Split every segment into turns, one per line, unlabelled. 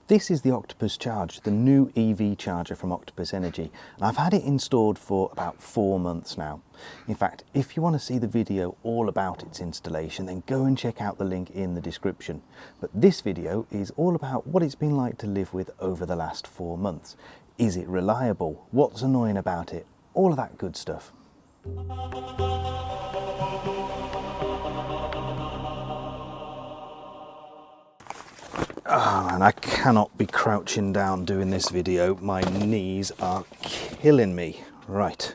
This is the Octopus Charge, the new EV charger from Octopus Energy, and I've had it installed for about 4 months now. In fact, if you want to see the video all about its installation, then go and check out the link in the description. But this video is all about what it's been like to live with over the last 4 months. Is it reliable? What's annoying about it? All of that good stuff. And I cannot be crouching down doing this video. My knees are killing me. Right.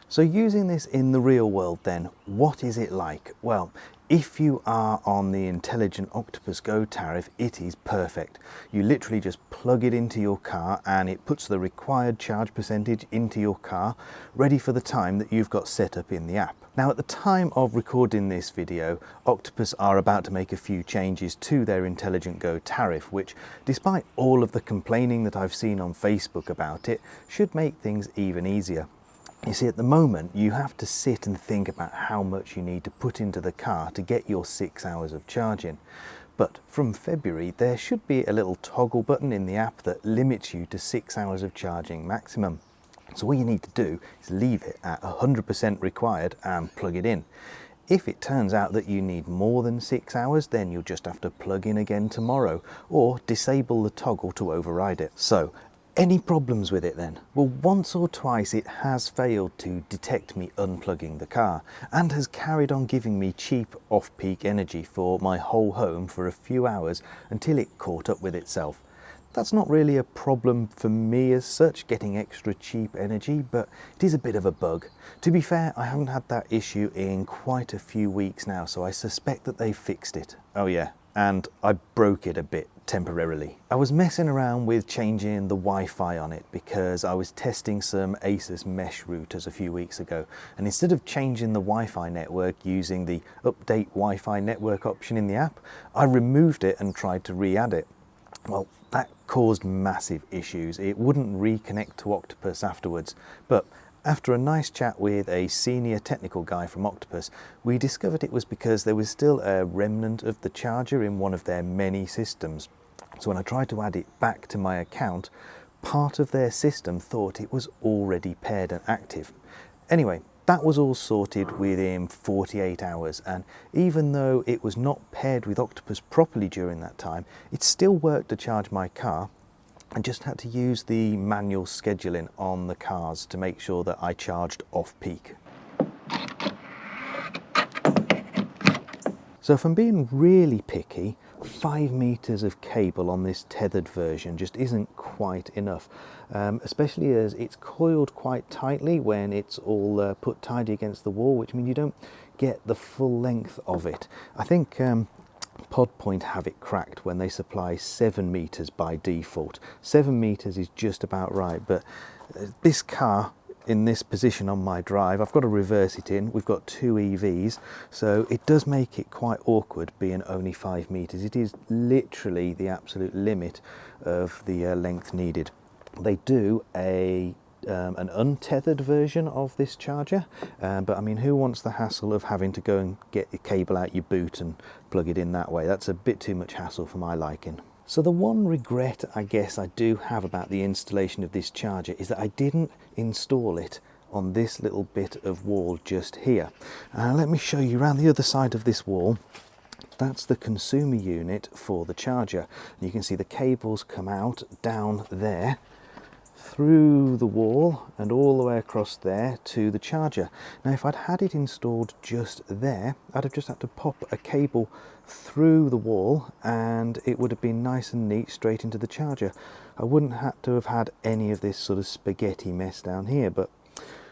So using this in the real world then, what is it like? Well, if you are on the Intelligent Octopus Go tariff, it is perfect. You literally just plug it into your car and it puts the required charge percentage into your car, ready for the time that you've got set up in the app. Now, at the time of recording this video, Octopus are about to make a few changes to their Intelligent Go tariff, which, despite all of the complaining that I've seen on Facebook about it, should make things even easier. You see, at the moment, you have to sit and think about how much you need to put into the car to get your 6 hours of charging. But from February, there should be a little toggle button in the app that limits you to 6 hours of charging maximum. So all you need to do is leave it at 100% required and plug it in. If it turns out that you need more than 6 hours, then you'll just have to plug in again tomorrow or disable the toggle to override it. So, any problems with it then? Well, once or twice it has failed to detect me unplugging the car and has carried on giving me cheap off-peak energy for my whole home for a few hours until it caught up with itself. That's not really a problem for me as such, getting extra cheap energy, but it is a bit of a bug. To be fair, I haven't had that issue in quite a few weeks now, so I suspect that they've fixed it. Oh yeah, and I broke it a bit temporarily. I was messing around with changing the Wi-Fi on it because I was testing some Asus mesh routers a few weeks ago, and instead of changing the Wi-Fi network using the update Wi-Fi network option in the app, I removed it and tried to re-add it. Well, that caused massive issues. It wouldn't reconnect to Octopus afterwards, but after a nice chat with a senior technical guy from Octopus, we discovered it was because there was still a remnant of the charger in one of their many systems. So when I tried to add it back to my account, part of their system thought it was already paired and active. Anyway, that was all sorted within 48 hours, and even though it was not paired with Octopus properly during that time, it still worked to charge my car. I just had to use the manual scheduling on the cars to make sure that I charged off-peak. So if I'm being really picky, 5 meters of cable on this tethered version just isn't quite enough, especially as it's coiled quite tightly when it's all put tidy against the wall, which means you don't get the full length of it. I think PodPoint have it cracked when they supply 7 meters by default. 7 meters is just about right, but this car in this position on my drive, I've got to reverse it in. We've got 2 EVs, so it does make it quite awkward being only 5 meters. It is literally the absolute limit of the length needed. They do an untethered version of this charger, but I mean, who wants the hassle of having to go and get the cable out your boot and plug it in that way? That's a bit too much hassle for my liking. So the one regret I guess I do have about the installation of this charger is that I didn't install it on this little bit of wall just here. Let me show you around the other side of this wall. That's the consumer unit for the charger. You can see the cables come out down there, through the wall and all the way across there to the charger. Now if I'd had it installed just there, I'd have just had to pop a cable through the wall and it would have been nice and neat straight into the charger. I wouldn't have to have had any of this sort of spaghetti mess down here, but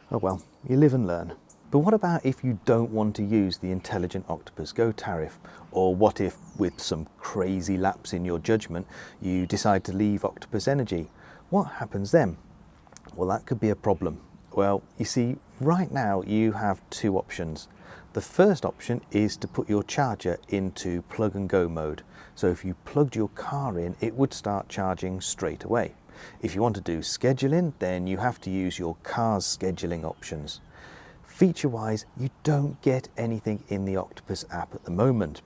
oh well, you live and learn. But what about if you don't want to use the Intelligent Octopus Go tariff? Or what if, with some crazy lapse in your judgment, you decide to leave Octopus Energy? What happens then? Well, that could be a problem. Well, you see, right now you have 2 options. The first option is to put your charger into plug and go mode. So if you plugged your car in, it would start charging straight away. If you want to do scheduling, then you have to use your car's scheduling options. Feature-wise, you don't get anything in the Octopus app at the moment.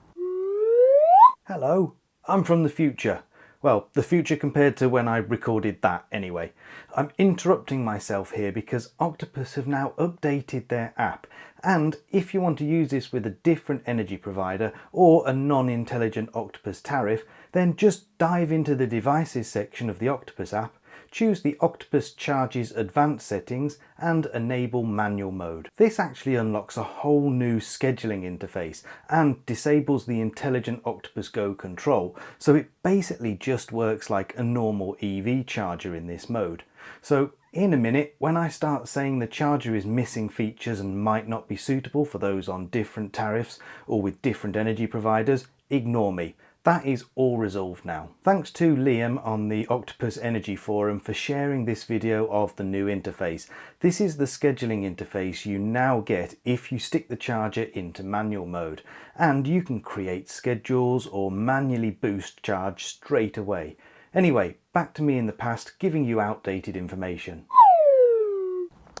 Hello, I'm from the future. Well, the future compared to when I recorded that anyway. I'm interrupting myself here because Octopus have now updated their app, and if you want to use this with a different energy provider or a non-intelligent Octopus tariff, then just dive into the devices section of the Octopus app, choose the Octopus Charge's advanced settings and enable manual mode. This actually unlocks a whole new scheduling interface and disables the intelligent Octopus Go control, so it basically just works like a normal EV charger in this mode. So in a minute, when I start saying the charger is missing features and might not be suitable for those on different tariffs or with different energy providers, ignore me. That is all resolved now. Thanks to Liam on the Octopus Energy forum for sharing this video of the new interface. This is the scheduling interface you now get if you stick the charger into manual mode, and you can create schedules or manually boost charge straight away. Anyway, back to me in the past giving you outdated information.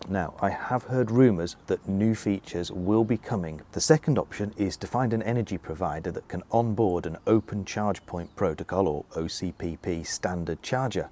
Now, I have heard rumours that new features will be coming. The second option is to find an energy provider that can onboard an Open Charge Point Protocol or OCPP standard charger.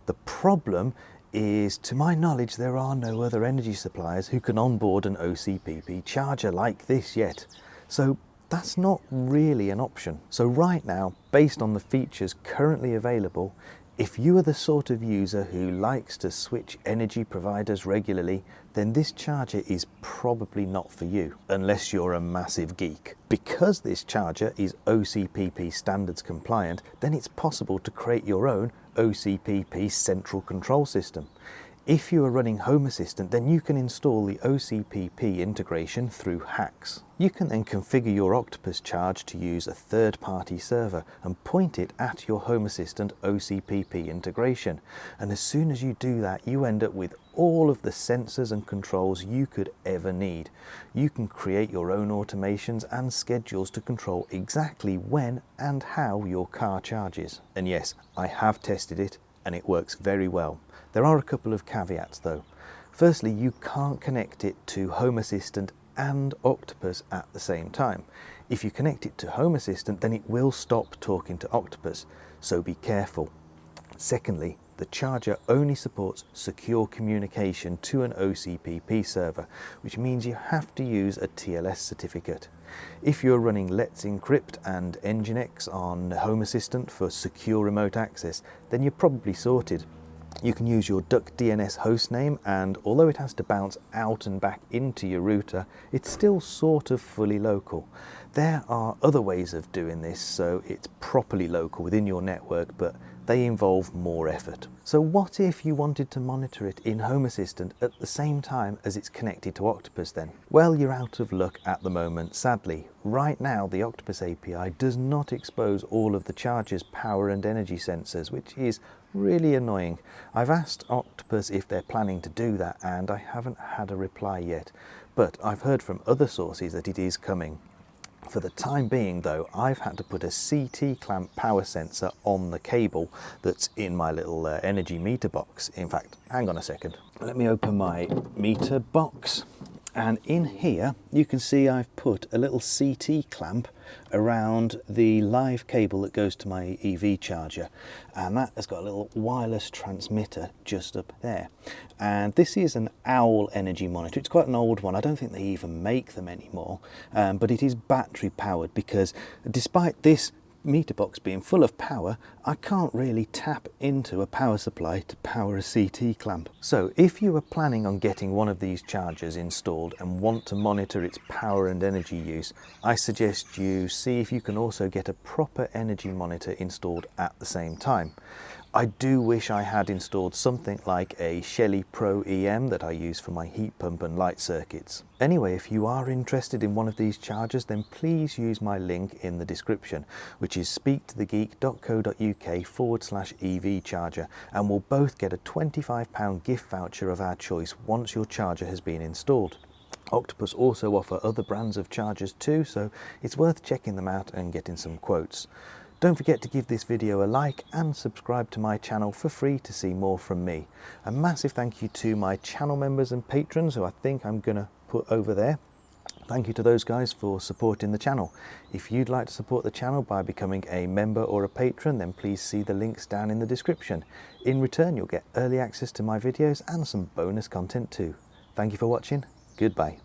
The problem is, to my knowledge, there are no other energy suppliers who can onboard an OCPP charger like this yet. So that's not really an option. So right now, based on the features currently available, if you are the sort of user who likes to switch energy providers regularly, then this charger is probably not for you, unless you're a massive geek. Because this charger is OCPP standards compliant, then it's possible to create your own OCPP central control system. If you are running Home Assistant, then you can install the OCPP integration through hacks. You can then configure your Octopus Charge to use a third-party server and point it at your Home Assistant OCPP integration. And as soon as you do that, you end up with all of the sensors and controls you could ever need. You can create your own automations and schedules to control exactly when and how your car charges. And yes, I have tested it and it works very well. There are a couple of caveats though. Firstly, you can't connect it to Home Assistant and Octopus at the same time. If you connect it to Home Assistant, then it will stop talking to Octopus, so be careful. Secondly, the charger only supports secure communication to an OCPP server, which means you have to use a TLS certificate. If you're running Let's Encrypt and Nginx on Home Assistant for secure remote access, then you're probably sorted. You can use your DuckDNS hostname, and although it has to bounce out and back into your router, it's still sort of fully local. There are other ways of doing this so it's properly local within your network, but they involve more effort. So what if you wanted to monitor it in Home Assistant at the same time as it's connected to Octopus then? Well, you're out of luck at the moment, sadly. Right now, the Octopus API does not expose all of the charger's power and energy sensors, which is really annoying. I've asked Octopus if they're planning to do that, and I haven't had a reply yet. But I've heard from other sources that it is coming. For the time being though, I've had to put a CT clamp power sensor on the cable that's in my little energy meter box. In fact, hang on a second. Let me open my meter box. And in here, you can see I've put a little CT clamp around the live cable that goes to my EV charger. And that has got a little wireless transmitter just up there. And this is an OWL energy monitor. It's quite an old one. I don't think they even make them anymore. But it is battery powered, because despite this meter box being full of power, I can't really tap into a power supply to power a CT clamp. So if you are planning on getting one of these chargers installed and want to monitor its power and energy use, I suggest you see if you can also get a proper energy monitor installed at the same time. I do wish I had installed something like a Shelly Pro EM that I use for my heat pump and light circuits. Anyway, if you are interested in one of these chargers, then please use my link in the description, which is speaktothegeek.co.uk/EV charger, and we'll both get a £25 gift voucher of our choice once your charger has been installed. Octopus also offer other brands of chargers too, so it's worth checking them out and getting some quotes. Don't forget to give this video a like and subscribe to my channel for free to see more from me. A massive thank you to my channel members and patrons, who I think I'm going to put over there. Thank you to those guys for supporting the channel. If you'd like to support the channel by becoming a member or a patron, then please see the links down in the description. In return, you'll get early access to my videos and some bonus content too. Thank you for watching. Goodbye.